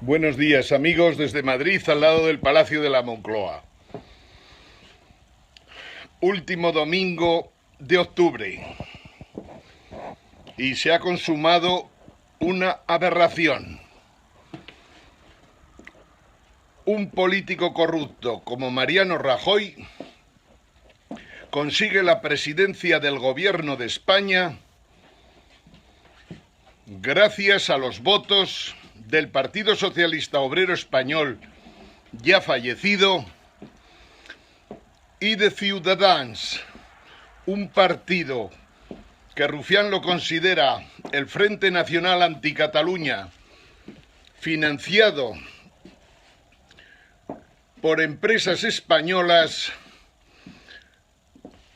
Buenos días, amigos, desde Madrid, al lado del Palacio de la Moncloa. Último domingo de octubre y se ha consumado una aberración. Un político corrupto como Mariano Rajoy consigue la presidencia del gobierno de España gracias a los votos del Partido Socialista Obrero Español, ya fallecido, y de Ciudadanos, un partido que Rufián lo considera el Frente Nacional Anticataluña, financiado por empresas españolas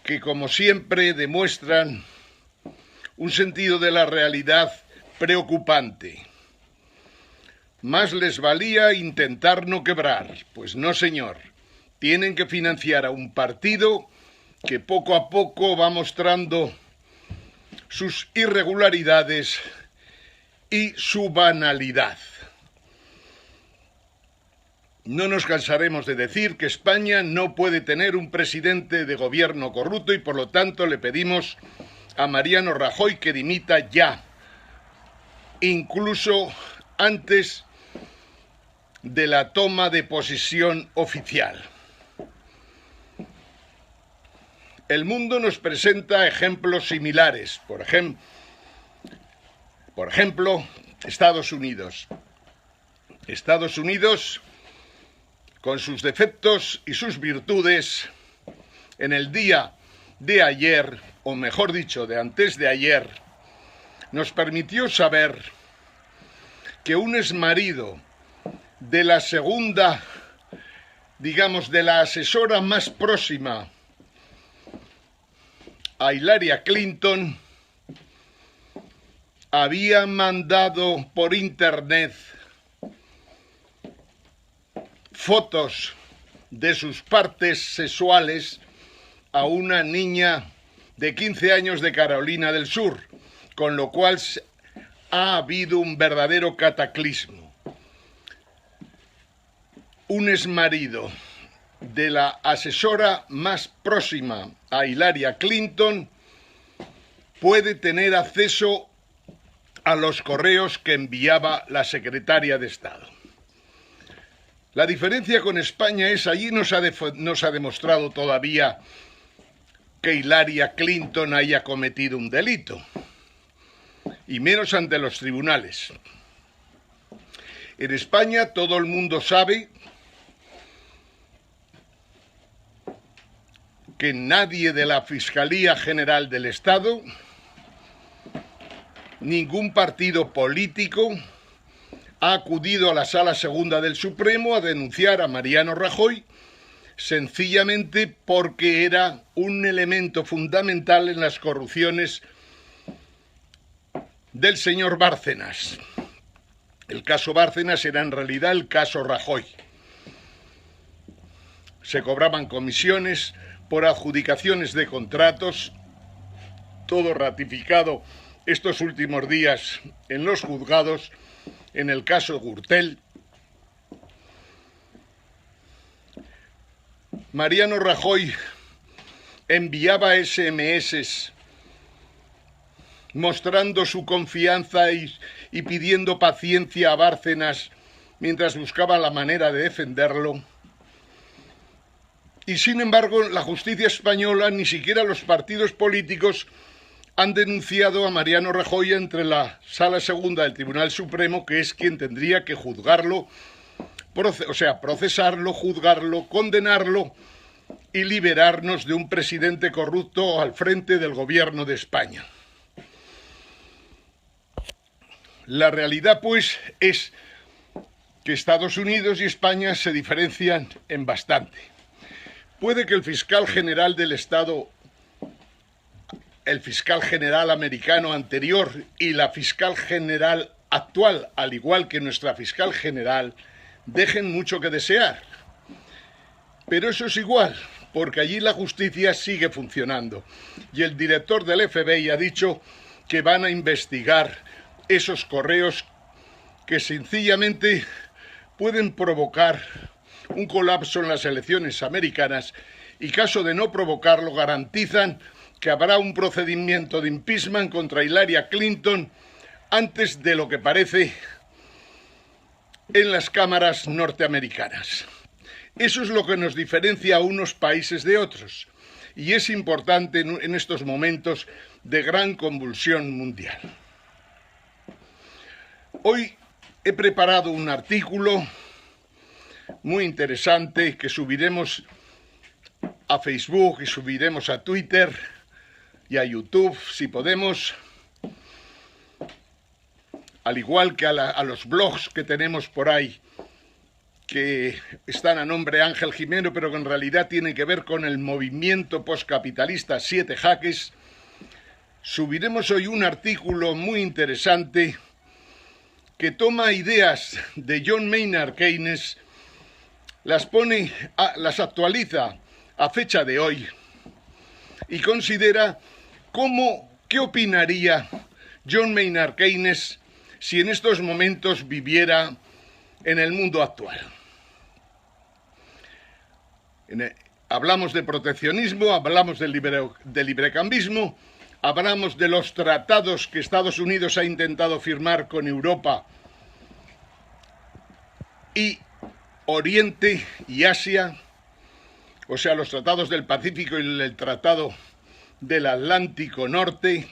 que, como siempre, demuestran un sentido de la realidad preocupante. Más les valía intentar no quebrar. Pues no, señor. Tienen que financiar a un partido que poco a poco va mostrando sus irregularidades y su banalidad. No nos cansaremos de decir que España no puede tener un presidente de gobierno corrupto y por lo tanto le pedimos a Mariano Rajoy que dimita ya, incluso antes de la toma de posesión oficial. El mundo nos presenta ejemplos similares. Por ejemplo, Estados Unidos. Estados Unidos, con sus defectos y sus virtudes, en el día de ayer, o mejor dicho, de antes de ayer, nos permitió saber que un exmarido de la segunda, digamos, de la asesora más próxima a Hillary Clinton, había mandado por internet fotos de sus partes sexuales a una niña de 15 años de Carolina del Sur, con lo cual ha habido un verdadero cataclismo. Un exmarido de la asesora más próxima a Hillary Clinton puede tener acceso a los correos que enviaba la secretaria de Estado. La diferencia con España es, allí no se ha demostrado todavía que Hillary Clinton haya cometido un delito, y menos ante los tribunales. En España todo el mundo sabe que nadie de la Fiscalía General del Estado, ningún partido político, ha acudido a la Sala Segunda del Supremo a denunciar a Mariano Rajoy, sencillamente porque era un elemento fundamental en las corrupciones del señor Bárcenas. El caso Bárcenas era en realidad el caso Rajoy. Se cobraban comisiones por adjudicaciones de contratos, todo ratificado estos últimos días en los juzgados, en el caso Gürtel. Mariano Rajoy enviaba SMS mostrando su confianza y pidiendo paciencia a Bárcenas mientras buscaba la manera de defenderlo. Y sin embargo, la justicia española, ni siquiera los partidos políticos, han denunciado a Mariano Rajoy entre la Sala Segunda del Tribunal Supremo, que es quien tendría que juzgarlo, procesarlo, juzgarlo, condenarlo y liberarnos de un presidente corrupto al frente del gobierno de España. La realidad, pues, es que Estados Unidos y España se diferencian en bastante. Puede que el fiscal general del Estado, el fiscal general americano anterior y la fiscal general actual, al igual que nuestra fiscal general, dejen mucho que desear. Pero eso es igual, porque allí la justicia sigue funcionando. Y el director del FBI ha dicho que van a investigar esos correos que sencillamente pueden provocar un colapso en las elecciones americanas y, caso de no provocarlo, garantizan que habrá un procedimiento de impeachment contra Hillary Clinton antes de lo que parece en las cámaras norteamericanas. Eso es lo que nos diferencia a unos países de otros y es importante en estos momentos de gran convulsión mundial. Hoy he preparado un artículo muy interesante que subiremos a Facebook y subiremos a Twitter y a YouTube, si podemos, al igual que a los blogs que tenemos por ahí, que están a nombre Ángel Jimeno, pero que en realidad tienen que ver con el movimiento postcapitalista 7 Jaques. Subiremos hoy un artículo muy interesante que toma ideas de John Maynard Keynes, las actualiza a fecha de hoy y considera qué opinaría John Maynard Keynes si en estos momentos viviera en el mundo actual. Hablamos de proteccionismo, hablamos de librecambismo, hablamos de los tratados que Estados Unidos ha intentado firmar con Europa y Oriente y Asia, o sea, los tratados del Pacífico y el Tratado del Atlántico Norte.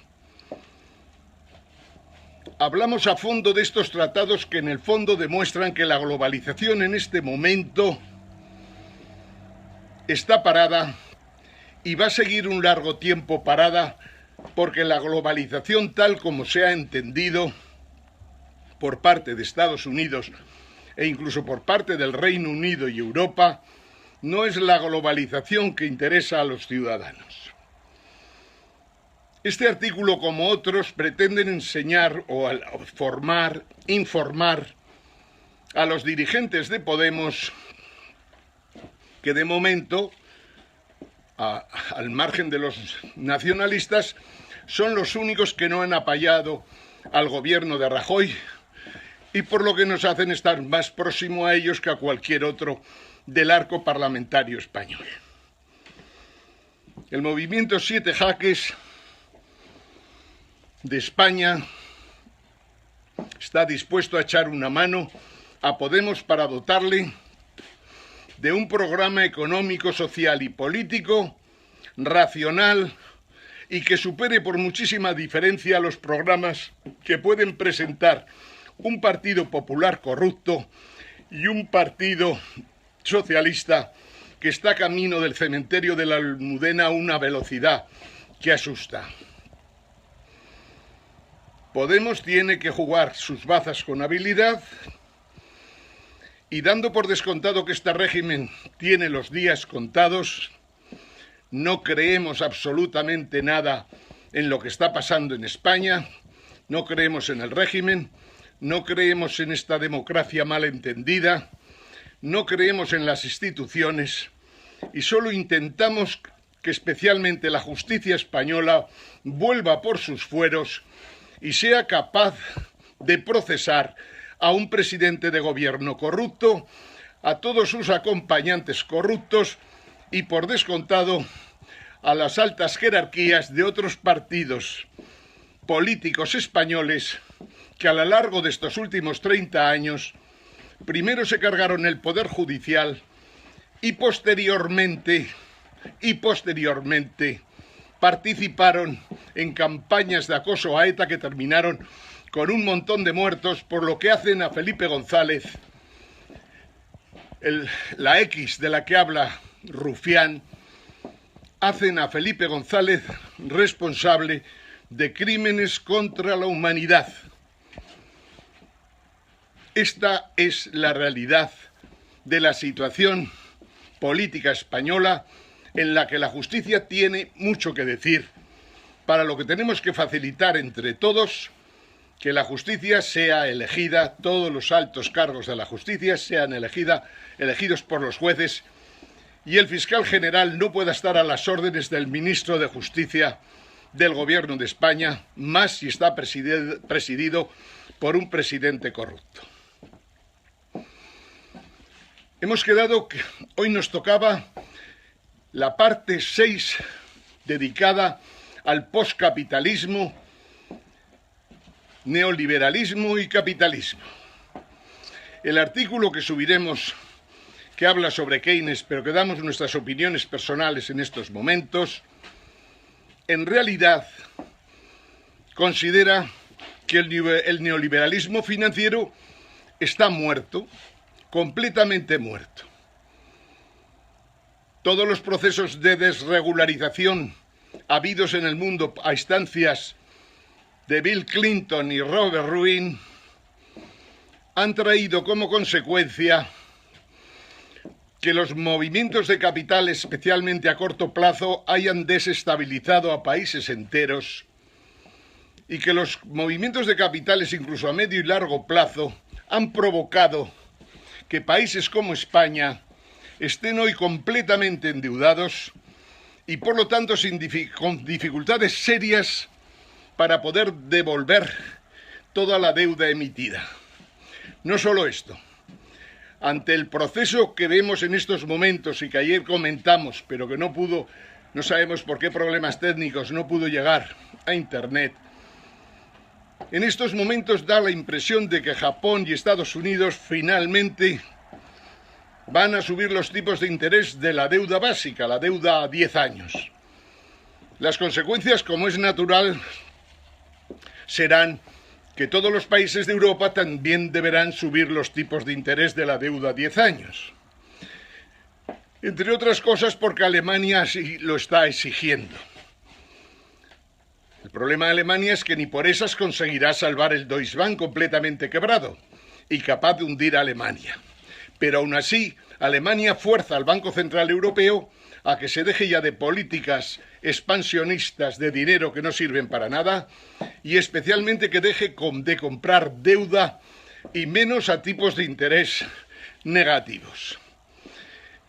Hablamos a fondo de estos tratados que en el fondo demuestran que la globalización en este momento está parada y va a seguir un largo tiempo parada, porque la globalización tal como se ha entendido por parte de Estados Unidos e incluso por parte del Reino Unido y Europa no es la globalización que interesa a los ciudadanos. Este artículo, como otros, pretenden enseñar o informar a los dirigentes de Podemos que de momento, al margen de los nacionalistas, son los únicos que no han apoyado al gobierno de Rajoy y por lo que nos hacen estar más próximo a ellos que a cualquier otro del arco parlamentario español. El movimiento 7 Jaques de España está dispuesto a echar una mano a Podemos para dotarle de un programa económico, social y político racional y que supere por muchísima diferencia los programas que pueden presentar un partido popular corrupto y un partido socialista que está camino del cementerio de la Almudena a una velocidad que asusta. Podemos tiene que jugar sus bazas con habilidad y, dando por descontado que este régimen tiene los días contados, no creemos absolutamente nada en lo que está pasando en España, no creemos en el régimen, no creemos en esta democracia mal entendida, no creemos en las instituciones y solo intentamos que especialmente la justicia española vuelva por sus fueros y sea capaz de procesar a un presidente de gobierno corrupto, a todos sus acompañantes corruptos y, por descontado, a las altas jerarquías de otros partidos políticos españoles que a lo largo de estos últimos 30 años primero se cargaron el poder judicial y posteriormente participaron en campañas de acoso a ETA que terminaron con un montón de muertos, por lo que hacen a Felipe González, la X de la que habla Rufián, hacen a Felipe González responsable de crímenes contra la humanidad. Esta es la realidad de la situación política española, en la que la justicia tiene mucho que decir, para lo que tenemos que facilitar entre todos que la justicia sea elegida, todos los altos cargos de la justicia sean elegidos por los jueces y el fiscal general no pueda estar a las órdenes del ministro de Justicia del Gobierno de España, más si está presidido por un presidente corrupto. Hemos quedado que hoy nos tocaba la parte 6 dedicada al poscapitalismo, neoliberalismo y capitalismo. El artículo que subiremos, que habla sobre Keynes, pero que damos nuestras opiniones personales en estos momentos, en realidad considera que el neoliberalismo financiero está muerto, completamente muerto. Todos los procesos de desregularización habidos en el mundo a instancias de Bill Clinton y Robert Rubin han traído como consecuencia que los movimientos de capital, especialmente a corto plazo, hayan desestabilizado a países enteros y que los movimientos de capitales, incluso a medio y largo plazo, han provocado que países como España estén hoy completamente endeudados y, por lo tanto, con dificultades serias para poder devolver toda la deuda emitida. No solo esto. Ante el proceso que vemos en estos momentos y que ayer comentamos, pero que no sabemos por qué problemas técnicos, no pudo llegar a Internet, en estos momentos da la impresión de que Japón y Estados Unidos finalmente van a subir los tipos de interés de la deuda básica, la deuda a 10 años. Las consecuencias, como es natural, serán que todos los países de Europa también deberán subir los tipos de interés de la deuda a 10 años. Entre otras cosas porque Alemania así lo está exigiendo. El problema de Alemania es que ni por esas conseguirá salvar el Deutsche Bank completamente quebrado y capaz de hundir a Alemania. Pero aún así, Alemania fuerza al Banco Central Europeo a que se deje ya de políticas expansionistas de dinero que no sirven para nada y especialmente que deje de comprar deuda y menos a tipos de interés negativos.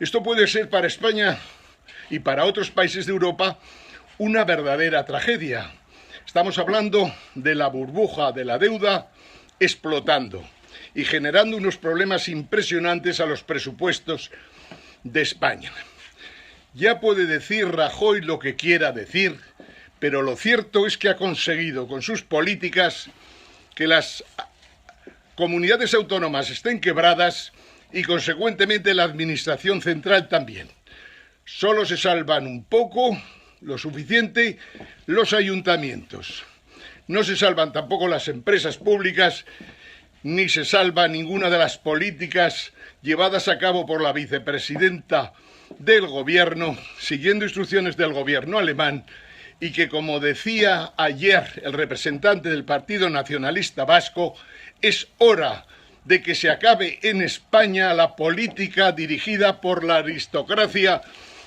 Esto puede ser para España y para otros países de Europa una verdadera tragedia. Estamos hablando de la burbuja de la deuda explotando y generando unos problemas impresionantes a los presupuestos de España. Ya puede decir Rajoy lo que quiera decir, pero lo cierto es que ha conseguido con sus políticas que las comunidades autónomas estén quebradas y consecuentemente la administración central también. Solo se salvan un poco, lo suficiente, los ayuntamientos. No se salvan tampoco las empresas públicas, ni se salva ninguna de las políticas llevadas a cabo por la vicepresidenta del gobierno, siguiendo instrucciones del gobierno alemán, y que, como decía ayer el representante del Partido Nacionalista Vasco, es hora de que se acabe en España la política dirigida por la aristocracia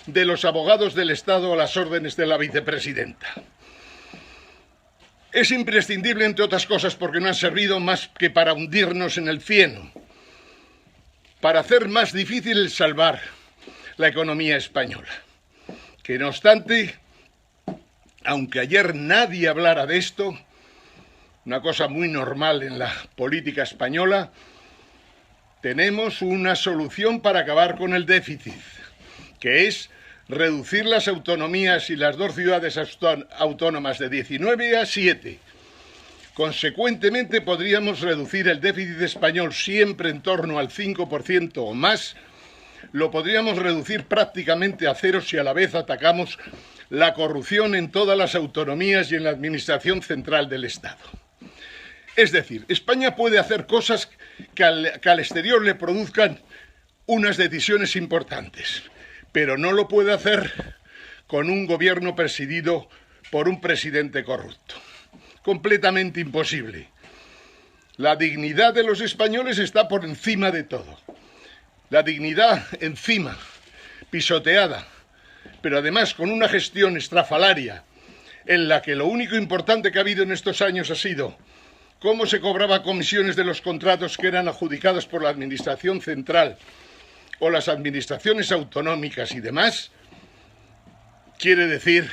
de los abogados del Estado a las órdenes de la vicepresidenta. Es imprescindible, entre otras cosas, porque no han servido más que para hundirnos en el cieno, para hacer más difícil el salvar la economía española. Que no obstante, aunque ayer nadie hablara de esto, una cosa muy normal en la política española, tenemos una solución para acabar con el déficit, que es reducir las autonomías y las dos ciudades autónomas de 19 a 7. Consecuentemente, podríamos reducir el déficit español siempre en torno al 5% o más. Lo podríamos reducir prácticamente a cero si a la vez atacamos la corrupción en todas las autonomías y en la administración central del Estado. Es decir, España puede hacer cosas que al exterior le produzcan unas decisiones importantes, pero no lo puede hacer con un gobierno presidido por un presidente corrupto. Completamente imposible. La dignidad de los españoles está por encima de todo. La dignidad encima, pisoteada, pero además con una gestión estrafalaria en la que lo único importante que ha habido en estos años ha sido cómo se cobraba comisiones de los contratos que eran adjudicados por la administración central o las administraciones autonómicas y demás, quiere decir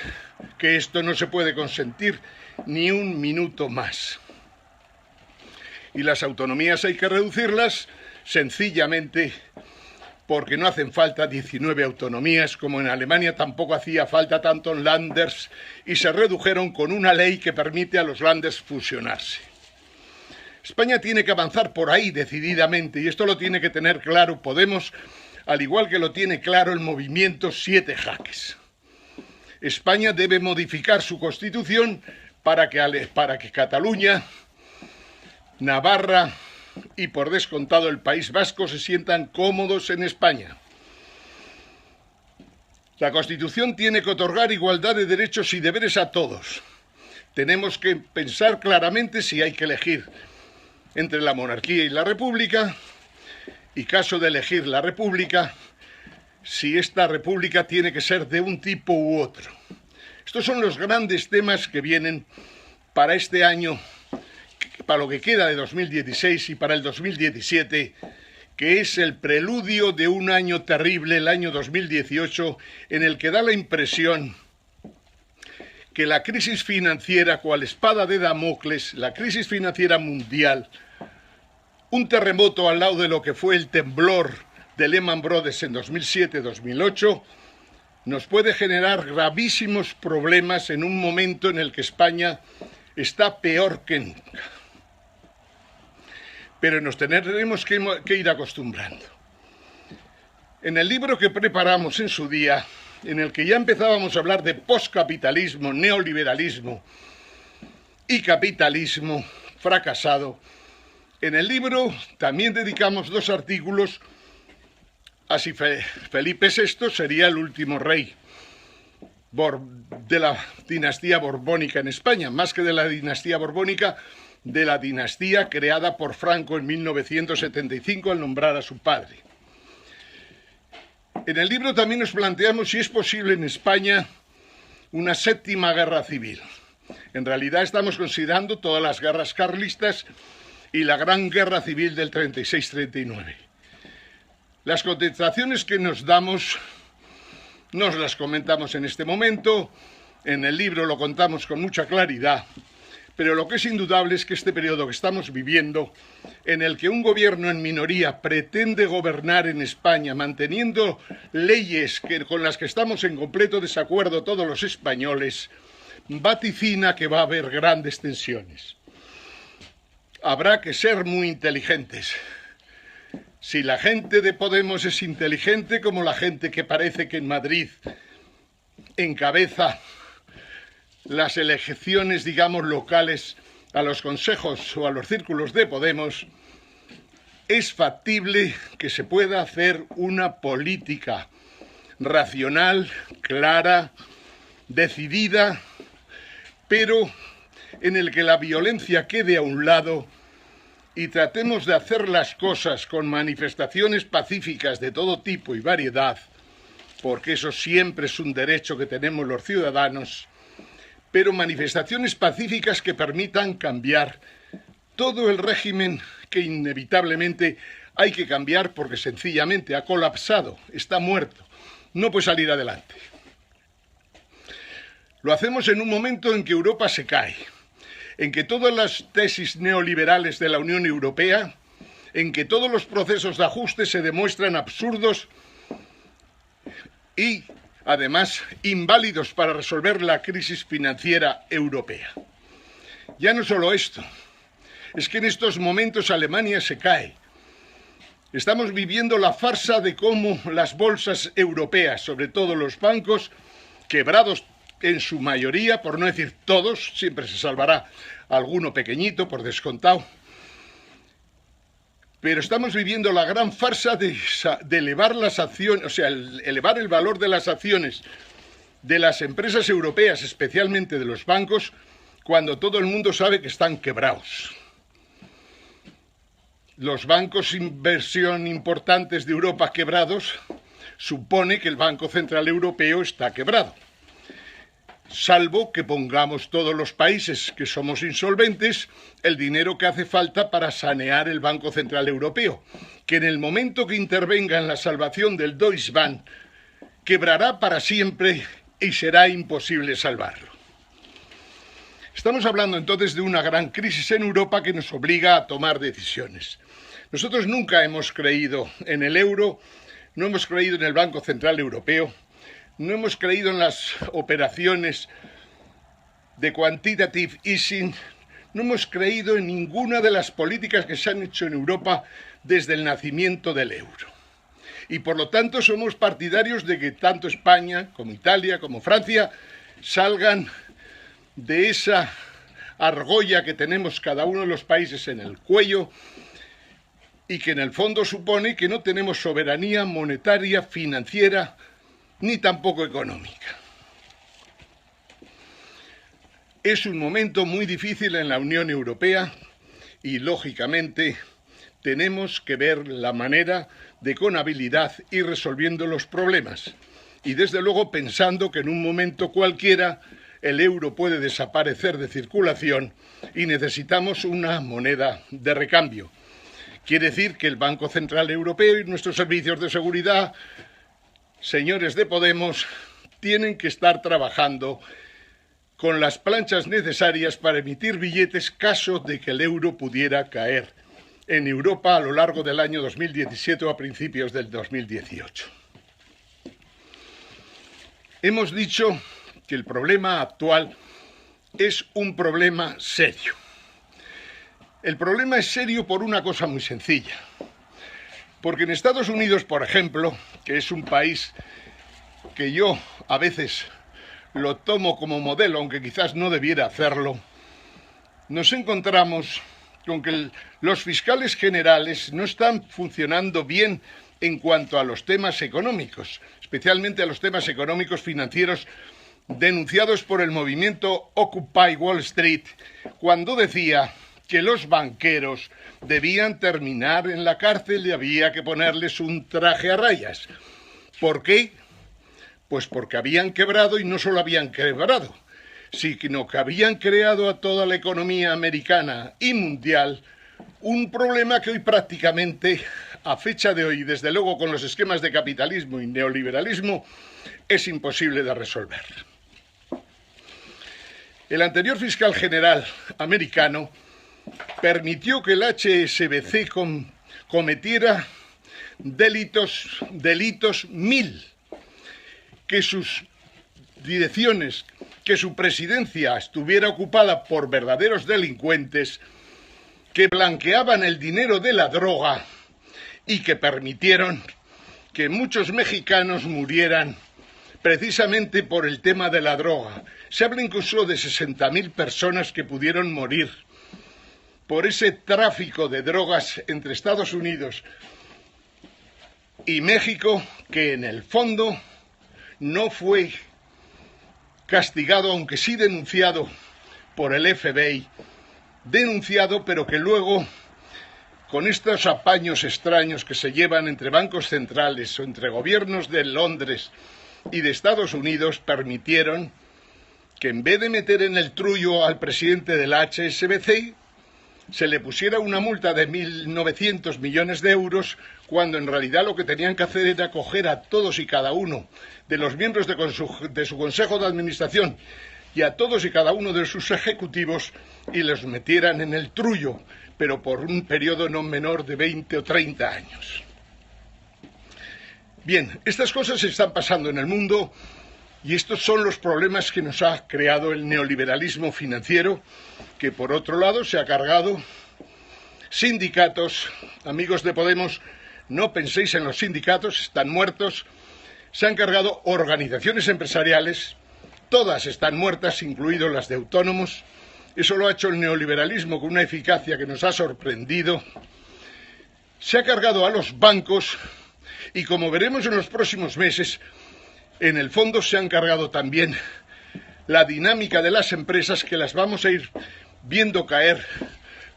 que esto no se puede consentir ni un minuto más. Y las autonomías hay que reducirlas sencillamente porque no hacen falta 19 autonomías, como en Alemania tampoco hacía falta tantos Länders, y se redujeron con una ley que permite a los Länders fusionarse. España tiene que avanzar por ahí decididamente, y esto lo tiene que tener claro Podemos, al igual que lo tiene claro el movimiento Siete Jaques. España debe modificar su constitución para que Cataluña, Navarra y por descontado el País Vasco se sientan cómodos en España. La Constitución tiene que otorgar igualdad de derechos y deberes a todos. Tenemos que pensar claramente si hay que elegir entre la monarquía y la república, y caso de elegir la república, si esta república tiene que ser de un tipo u otro. Estos son los grandes temas que vienen para este año, para lo que queda de 2016 y para el 2017, que es el preludio de un año terrible, el año 2018, en el que da la impresión que la crisis financiera, cual espada de Damocles, la crisis financiera mundial, un terremoto al lado de lo que fue el temblor de Lehman Brothers en 2007-2008, nos puede generar gravísimos problemas en un momento en el que España está peor que nunca. Pero nos tendremos que ir acostumbrando. En el libro que preparamos en su día, en el que ya empezábamos a hablar de poscapitalismo, neoliberalismo y capitalismo fracasado, en el libro también dedicamos 2 artículos a si Felipe VI sería el último rey de la dinastía borbónica en España, más que de la dinastía borbónica, de la dinastía creada por Franco en 1975 al nombrar a su padre. En el libro también nos planteamos si es posible en España una 7ª guerra civil. En realidad estamos considerando todas las guerras carlistas y la gran guerra civil del 36-39. Las contestaciones que nos damos nos las comentamos en este momento, en el libro lo contamos con mucha claridad, pero lo que es indudable es que este periodo que estamos viviendo, en el que un gobierno en minoría pretende gobernar en España manteniendo leyes con las que estamos en completo desacuerdo todos los españoles, vaticina que va a haber grandes tensiones. Habrá que ser muy inteligentes. Si la gente de Podemos es inteligente como la gente que parece que en Madrid encabeza las elecciones, digamos, locales a los consejos o a los círculos de Podemos, es factible que se pueda hacer una política racional, clara, decidida, pero en el que la violencia quede a un lado y tratemos de hacer las cosas con manifestaciones pacíficas de todo tipo y variedad, porque eso siempre es un derecho que tenemos los ciudadanos, pero manifestaciones pacíficas que permitan cambiar todo el régimen que inevitablemente hay que cambiar porque sencillamente ha colapsado, está muerto, no puede salir adelante. Lo hacemos en un momento en que Europa se cae, en que todas las tesis neoliberales de la Unión Europea, en que todos los procesos de ajuste se demuestran absurdos y, además, inválidos para resolver la crisis financiera europea. Ya no solo esto, es que en estos momentos Alemania se cae. Estamos viviendo la farsa de cómo las bolsas europeas, sobre todo los bancos, quebrados en su mayoría, por no decir todos, siempre se salvará alguno pequeñito por descontado, pero estamos viviendo la gran farsa de elevar las acciones, o sea, elevar el valor de las acciones de las empresas europeas, especialmente de los bancos, cuando todo el mundo sabe que están quebrados. Los bancos de inversión importantes de Europa quebrados supone que el Banco Central Europeo está quebrado. Salvo que pongamos todos los países que somos insolventes el dinero que hace falta para sanear el Banco Central Europeo, que en el momento que intervenga en la salvación del Deutsche Bank, quebrará para siempre y será imposible salvarlo. Estamos hablando entonces de una gran crisis en Europa que nos obliga a tomar decisiones. Nosotros nunca hemos creído en el euro, no hemos creído en el Banco Central Europeo, no hemos creído en las operaciones de quantitative easing, no hemos creído en ninguna de las políticas que se han hecho en Europa desde el nacimiento del euro. Y por lo tanto somos partidarios de que tanto España como Italia como Francia salgan de esa argolla que tenemos cada uno de los países en el cuello y que en el fondo supone que no tenemos soberanía monetaria, financiera, ni tampoco económica. Es un momento muy difícil en la Unión Europea y, lógicamente, tenemos que ver la manera de con habilidad ir resolviendo los problemas. Y, desde luego, pensando que en un momento cualquiera el euro puede desaparecer de circulación y necesitamos una moneda de recambio. Quiere decir que el Banco Central Europeo y nuestros servicios de seguridad, señores de Podemos, tienen que estar trabajando con las planchas necesarias para emitir billetes caso de que el euro pudiera caer en Europa a lo largo del año 2017 o a principios del 2018. Hemos dicho que el problema actual es un problema serio. El problema es serio por una cosa muy sencilla. Porque en Estados Unidos, por ejemplo, que es un país que yo a veces lo tomo como modelo, aunque quizás no debiera hacerlo, nos encontramos con que los fiscales generales no están funcionando bien en cuanto a los temas económicos, especialmente a los temas económicos financieros denunciados por el movimiento Occupy Wall Street, cuando decía que los banqueros debían terminar en la cárcel y había que ponerles un traje a rayas. ¿Por qué? Pues porque habían quebrado, y no solo habían quebrado, sino que habían creado a toda la economía americana y mundial un problema que hoy prácticamente, a fecha de hoy, desde luego con los esquemas de capitalismo y neoliberalismo, es imposible de resolver. El anterior fiscal general americano permitió que el HSBC cometiera delitos 1000, que sus direcciones, que su presidencia estuviera ocupada por verdaderos delincuentes que blanqueaban el dinero de la droga y que permitieron que muchos mexicanos murieran precisamente por el tema de la droga. Se habla incluso de 60.000 personas que pudieron morir por ese tráfico de drogas entre Estados Unidos y México, que en el fondo no fue castigado, aunque sí denunciado por el FBI, denunciado, pero que luego, con estos apaños extraños que se llevan entre bancos centrales o entre gobiernos de Londres y de Estados Unidos, permitieron que en vez de meter en el trullo al presidente del HSBC, se le pusiera una multa de 1.900 millones de euros, cuando en realidad lo que tenían que hacer era coger a todos y cada uno de los miembros de su consejo de administración y a todos y cada uno de sus ejecutivos y los metieran en el trullo, pero por un periodo no menor de 20 o 30 años. Bien, estas cosas están pasando en el mundo y estos son los problemas que nos ha creado el neoliberalismo financiero, que por otro lado se ha cargado sindicatos. Amigos de Podemos, no penséis en los sindicatos, están muertos. Se han cargado organizaciones empresariales, todas están muertas, incluidas las de autónomos. Eso lo ha hecho el neoliberalismo con una eficacia que nos ha sorprendido. Se ha cargado a los bancos y, como veremos en los próximos meses, en el fondo se han cargado también la dinámica de las empresas, que las vamos a ir viendo caer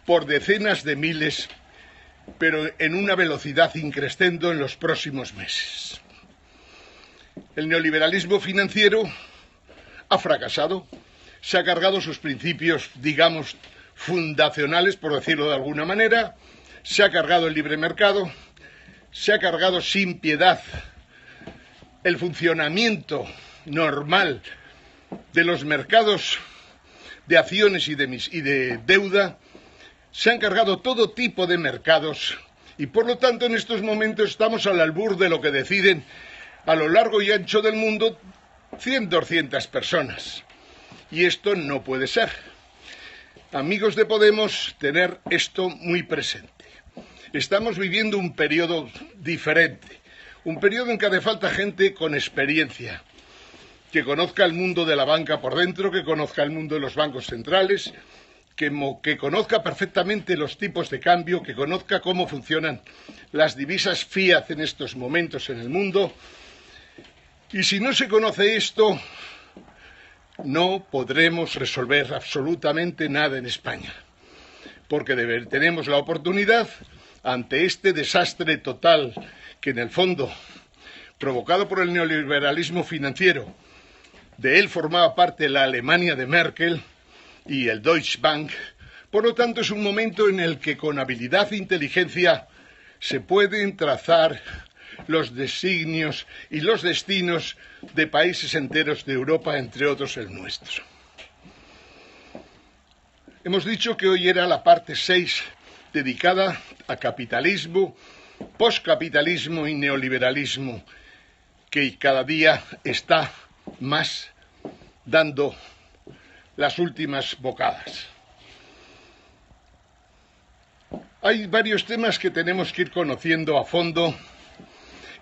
por decenas de miles, pero en una velocidad increscendo en los próximos meses. El neoliberalismo financiero ha fracasado, se ha cargado sus principios, digamos, fundacionales, por decirlo de alguna manera, se ha cargado el libre mercado, se ha cargado sin piedad el funcionamiento normal de los mercados de acciones y de deuda, se han cargado todo tipo de mercados Y por lo tanto en estos momentos estamos al albur de lo que deciden a lo largo y ancho del mundo 100, 200 personas. Y esto no puede ser. Amigos de Podemos, tener esto muy presente. Estamos viviendo un periodo diferente, un periodo en que hace falta gente con experiencia, que conozca el mundo de la banca por dentro, que conozca el mundo de los bancos centrales, que conozca perfectamente los tipos de cambio, que conozca cómo funcionan las divisas fiat en estos momentos en el mundo. Y si no se conoce esto, no podremos resolver absolutamente nada en España, porque tenemos la oportunidad, ante este desastre total que en el fondo, provocado por el neoliberalismo financiero, de él formaba parte la Alemania de Merkel y el Deutsche Bank. Por lo tanto, es un momento en el que con habilidad e inteligencia se pueden trazar los designios y los destinos de países enteros de Europa, entre otros el nuestro. Hemos dicho que hoy era la parte 6 dedicada a capitalismo, poscapitalismo y neoliberalismo, que cada día está más dando las últimas bocadas. Hay varios temas que tenemos que ir conociendo a fondo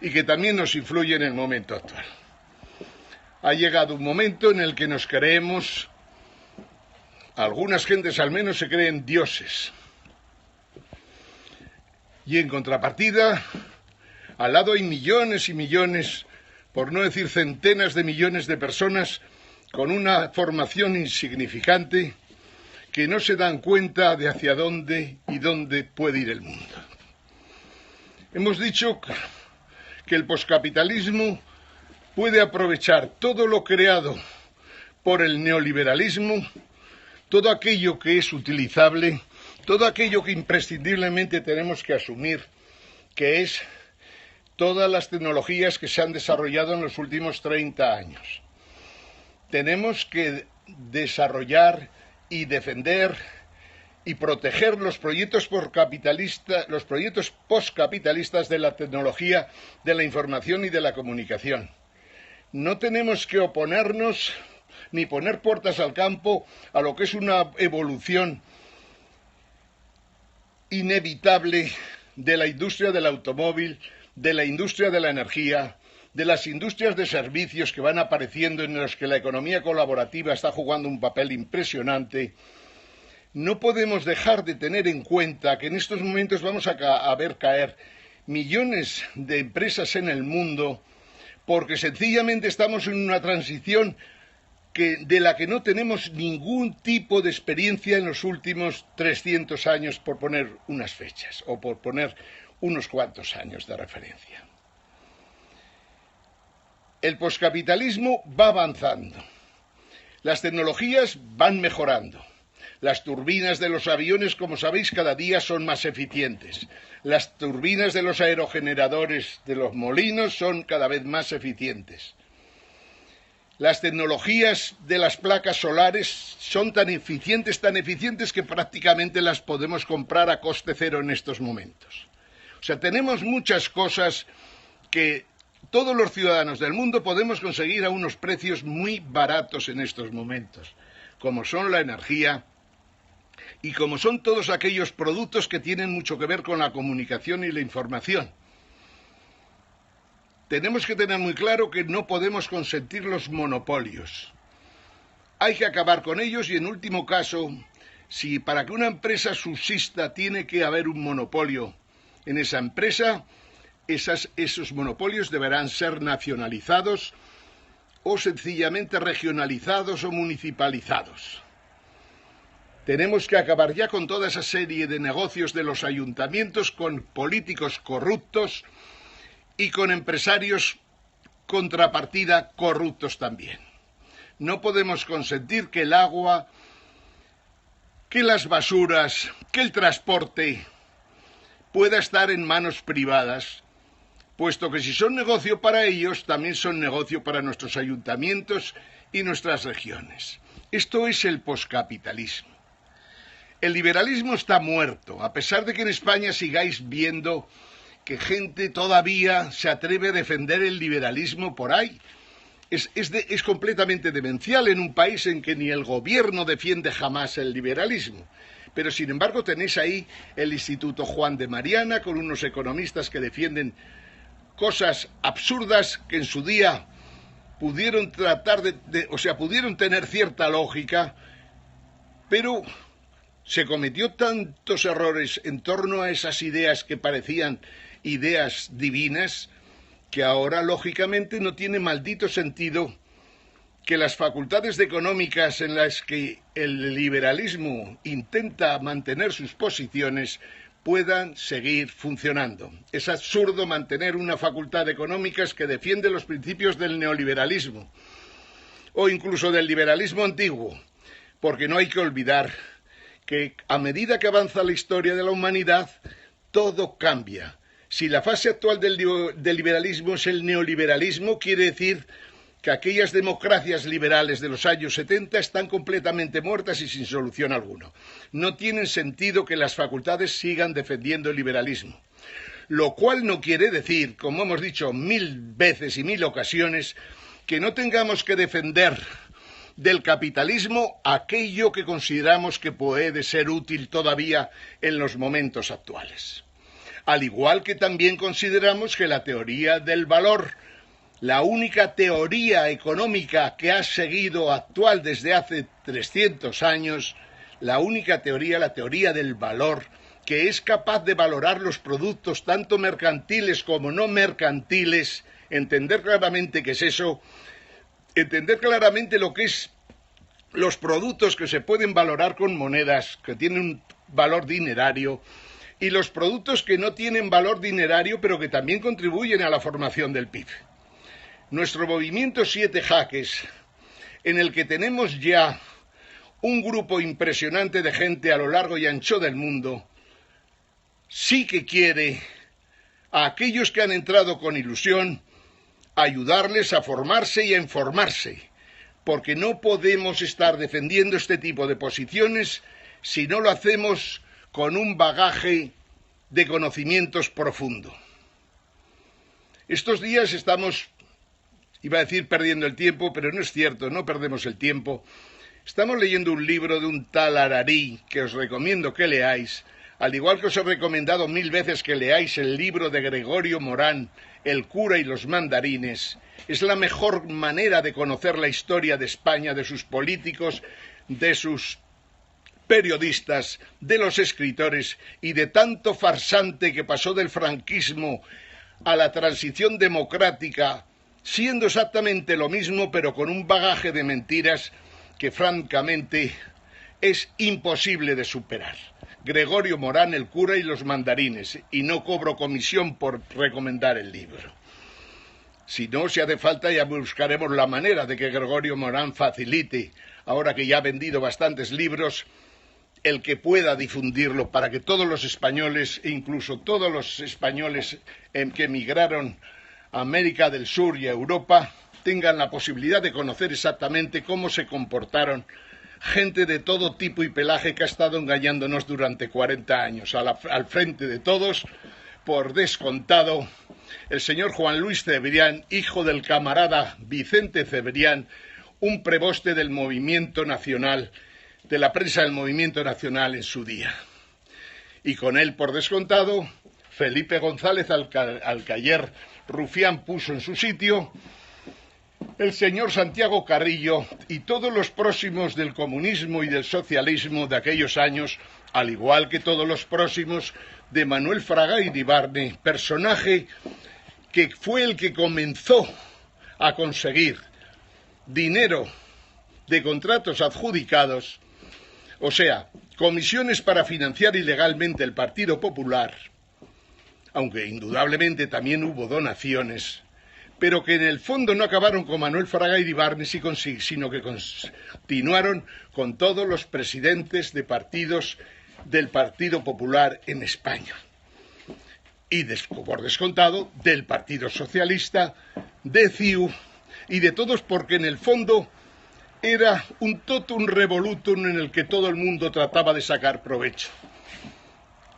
y que también nos influyen en el momento actual. Ha llegado un momento en el que nos creemos, algunas gentes al menos se creen dioses. Y en contrapartida, al lado hay millones y millones, por no decir centenas de millones de personas con una formación insignificante que no se dan cuenta de hacia dónde y dónde puede ir el mundo. Hemos dicho que el poscapitalismo puede aprovechar todo lo creado por el neoliberalismo, todo aquello que es utilizable, todo aquello que imprescindiblemente tenemos que asumir, que es todas las tecnologías que se han desarrollado en los últimos 30 años. Tenemos que desarrollar y defender y proteger los proyectos postcapitalistas de la tecnología, de la información y de la comunicación. No tenemos que oponernos ni poner puertas al campo a lo que es una evolución inevitable de la industria del automóvil, de la industria de la energía, de las industrias de servicios que van apareciendo, en los que la economía colaborativa está jugando un papel impresionante. No podemos dejar de tener en cuenta que en estos momentos vamos a ver caer millones de empresas en el mundo porque sencillamente estamos en una transición de la que no tenemos ningún tipo de experiencia en los últimos 300 años, por poner unas fechas, o por poner unos cuantos años de referencia. El poscapitalismo va avanzando, las tecnologías van mejorando, las turbinas de los aviones, como sabéis, cada día son más eficientes, las turbinas de los aerogeneradores de los molinos son cada vez más eficientes. Las tecnologías de las placas solares son tan eficientes que prácticamente las podemos comprar a coste cero en estos momentos. O sea, tenemos muchas cosas que todos los ciudadanos del mundo podemos conseguir a unos precios muy baratos en estos momentos, como son la energía y como son todos aquellos productos que tienen mucho que ver con la comunicación y la información. Tenemos que tener muy claro que no podemos consentir los monopolios. Hay que acabar con ellos y, en último caso, si para que una empresa subsista tiene que haber un monopolio en esa empresa, esos monopolios deberán ser nacionalizados o sencillamente regionalizados o municipalizados. Tenemos que acabar ya con toda esa serie de negocios de los ayuntamientos con políticos corruptos y con empresarios contrapartida corruptos también. No podemos consentir que el agua, que las basuras, que el transporte pueda estar en manos privadas, puesto que si son negocio para ellos, también son negocio para nuestros ayuntamientos y nuestras regiones. Esto es el poscapitalismo. El liberalismo está muerto, a pesar de que en España sigáis viendo que gente todavía se atreve a defender el liberalismo por ahí. Es completamente demencial en un país en que ni el gobierno defiende jamás el liberalismo. Pero sin embargo tenéis ahí el Instituto Juan de Mariana con unos economistas que defienden cosas absurdas que en su día pudieron pudieron tener cierta lógica, pero se cometió tantos errores en torno a esas ideas que parecían ideas divinas, que ahora lógicamente no tiene maldito sentido que las facultades económicas en las que el liberalismo intenta mantener sus posiciones puedan seguir funcionando. Es absurdo mantener una facultad de económicas que defiende los principios del neoliberalismo o incluso del liberalismo antiguo, porque no hay que olvidar que a medida que avanza la historia de la humanidad, todo cambia. Si la fase actual del liberalismo es el neoliberalismo, quiere decir que aquellas democracias liberales de los años 70 están completamente muertas y sin solución alguna. No tiene sentido que las facultades sigan defendiendo el liberalismo. Lo cual no quiere decir, como hemos dicho 1000 veces y 1000 ocasiones, que no tengamos que defender del capitalismo aquello que consideramos que puede ser útil todavía en los momentos actuales. Al igual que también consideramos que la teoría del valor, la única teoría económica que ha seguido actual desde hace 300 años, la única teoría, la teoría del valor, que es capaz de valorar los productos tanto mercantiles como no mercantiles, entender claramente qué es eso, entender claramente lo que es los productos que se pueden valorar con monedas, que tienen un valor dinerario, y los productos que no tienen valor dinerario, pero que también contribuyen a la formación del PIB. Nuestro movimiento 7 Jaques, en el que tenemos ya un grupo impresionante de gente a lo largo y ancho del mundo, sí que quiere a aquellos que han entrado con ilusión ayudarles a formarse y a informarse, porque no podemos estar defendiendo este tipo de posiciones si no lo hacemos con un bagaje de conocimientos profundo. Estos días estamos, iba a decir perdiendo el tiempo, pero no es cierto, no perdemos el tiempo. Estamos leyendo un libro de un tal Harari que os recomiendo que leáis, al igual que os he recomendado 1000 veces que leáis el libro de Gregorio Morán, El cura y los mandarines. Es la mejor manera de conocer la historia de España, de sus políticos, de sus periodistas, de los escritores y de tanto farsante que pasó del franquismo a la transición democrática, siendo exactamente lo mismo pero con un bagaje de mentiras que francamente es imposible de superar. Gregorio Morán, El cura y los mandarines, y no cobro comisión por recomendar el libro. Si no, si hace falta, ya buscaremos la manera de que Gregorio Morán facilite, ahora que ya ha vendido bastantes libros, el que pueda difundirlo para que todos los españoles, e incluso todos los españoles que emigraron a América del Sur y a Europa, tengan la posibilidad de conocer exactamente cómo se comportaron gente de todo tipo y pelaje que ha estado engañándonos durante 40 años. Al frente de todos, por descontado, el señor Juan Luis Cebrián, hijo del camarada Vicente Cebrián, un preboste del movimiento nacional, de la prensa del movimiento nacional en su día. Y con él, por descontado, Felipe González, al que ayer Rufián puso en su sitio, el señor Santiago Carrillo y todos los próximos del comunismo y del socialismo de aquellos años, al igual que todos los próximos de Manuel Fraga Iribarne, personaje que fue el que comenzó a conseguir dinero de contratos adjudicados, o sea, comisiones para financiar ilegalmente el Partido Popular, aunque indudablemente también hubo donaciones, pero que en el fondo no acabaron con Manuel Fraga Iribarne, sino que continuaron con todos los presidentes de partidos del Partido Popular en España. Y por descontado, del Partido Socialista, de CiU y de todos, porque en el fondo era un totum revolutum en el que todo el mundo trataba de sacar provecho,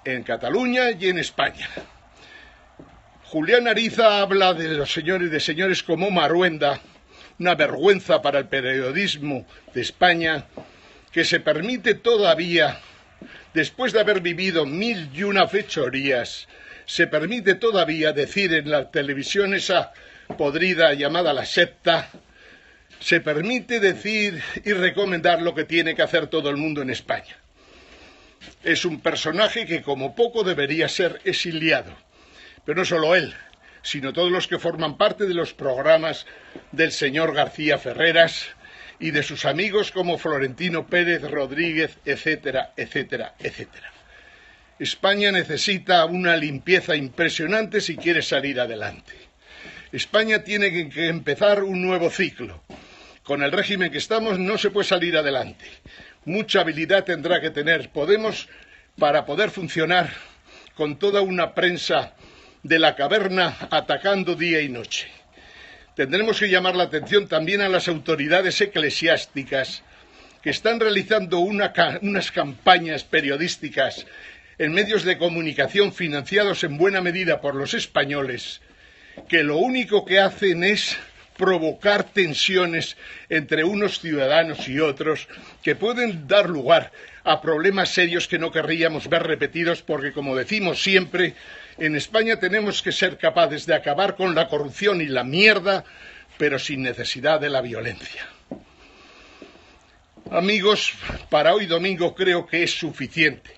en Cataluña y en España. Julián Ariza habla de señores como Maruenda, una vergüenza para el periodismo de España, que se permite todavía, después de haber vivido 1001 fechorías, se permite todavía decir en la televisión esa podrida llamada La Septa, se permite decir y recomendar lo que tiene que hacer todo el mundo en España. Es un personaje que como poco debería ser exiliado, pero no solo él, sino todos los que forman parte de los programas del señor García Ferreras y de sus amigos como Florentino Pérez Rodríguez, etcétera, etcétera, etcétera. España necesita una limpieza impresionante si quiere salir adelante. España tiene que empezar un nuevo ciclo. Con el régimen que estamos no se puede salir adelante. Mucha habilidad tendrá que tener Podemos para poder funcionar con toda una prensa de la caverna atacando día y noche. Tendremos que llamar la atención también a las autoridades eclesiásticas que están realizando unas campañas periodísticas en medios de comunicación financiados en buena medida por los españoles, que lo único que hacen es provocar tensiones entre unos ciudadanos y otros que pueden dar lugar a problemas serios que no querríamos ver repetidos, porque, como decimos siempre, en España tenemos que ser capaces de acabar con la corrupción y la mierda, pero sin necesidad de la violencia. Amigos, para hoy domingo creo que es suficiente,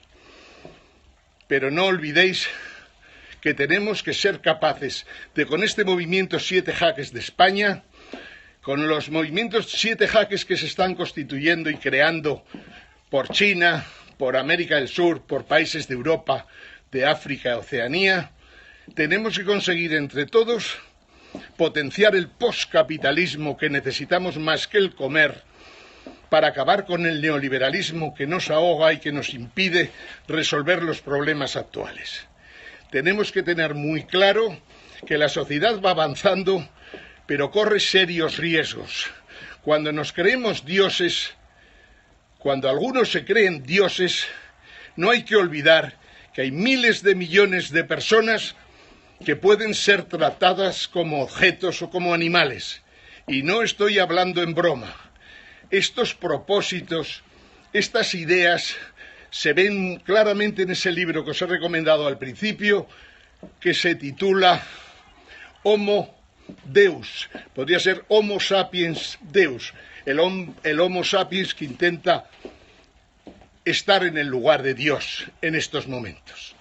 pero no olvidéis que tenemos que ser capaces de, con este movimiento 7 jaques de España, con los movimientos 7 jaques que se están constituyendo y creando por China, por América del Sur, por países de Europa, de África, Oceanía, tenemos que conseguir entre todos potenciar el postcapitalismo que necesitamos más que el comer, para acabar con el neoliberalismo que nos ahoga y que nos impide resolver los problemas actuales. Tenemos que tener muy claro que la sociedad va avanzando, pero corre serios riesgos. Cuando nos creemos dioses, cuando algunos se creen dioses, no hay que olvidar que hay miles de millones de personas que pueden ser tratadas como objetos o como animales. Y no estoy hablando en broma. Estos propósitos, estas ideas, se ven claramente en ese libro que os he recomendado al principio, que se titula Homo Deus. Podría ser Homo Sapiens Deus, el Homo Sapiens que intenta estar en el lugar de Dios en estos momentos.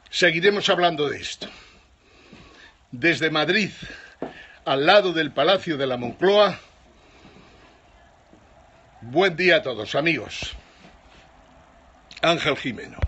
Seguiremos hablando de esto. Desde Madrid, al lado del Palacio de la Moncloa, buen día a todos, amigos. Ángel Jimeno.